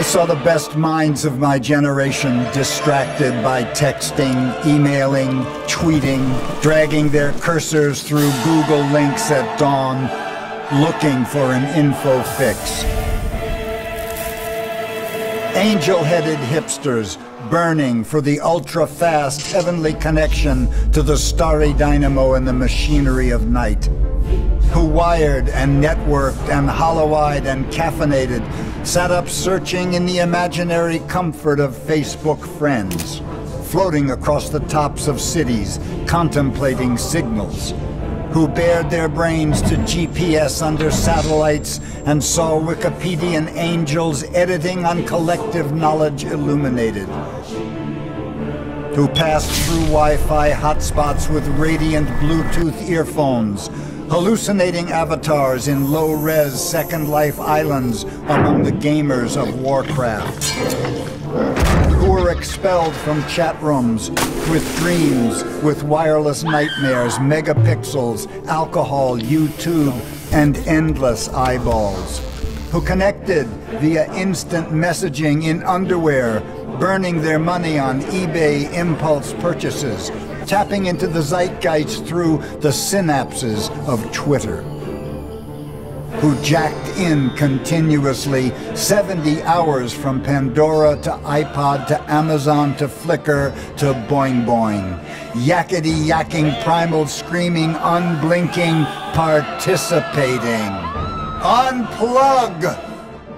I saw the best minds of my generation distracted by texting, emailing, tweeting, dragging their cursors through Google links at dawn, looking for an info fix. Angel-headed hipsters burning for the ultra-fast heavenly connection to the starry dynamo and the machinery of night. Who wired and networked and hollow-eyed and caffeinated sat up searching in the imaginary comfort of Facebook friends, floating across the tops of cities, contemplating signals. Who bared their brains to GPS under satellites and saw Wikipedian angels editing on collective knowledge illuminated. Who passed through Wi-Fi hotspots with radiant Bluetooth earphones, hallucinating avatars in low-res Second Life islands among the gamers of Warcraft. Who were expelled from chat rooms with dreams, with wireless nightmares, megapixels, alcohol, YouTube, and endless eyeballs. Who connected via instant messaging in underwear, burning their money on eBay impulse purchases, tapping into the zeitgeist through the synapses of Twitter. Who jacked in continuously 70 hours from Pandora to iPod to Amazon to Flickr to Boing Boing. Yakety-yakking, primal screaming, unblinking, participating. Unplug!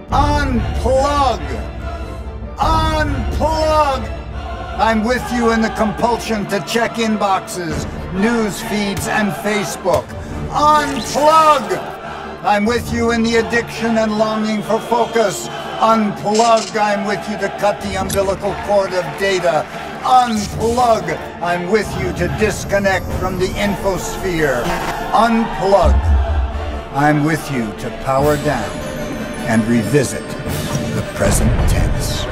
Unplug! Unplug! I'm with you in the compulsion to check inboxes, news feeds, and Facebook. Unplug! I'm with you in the addiction and longing for focus. Unplug, I'm with you to cut the umbilical cord of data. Unplug, I'm with you to disconnect from the infosphere. Unplug, I'm with you to power down and revisit the present tense.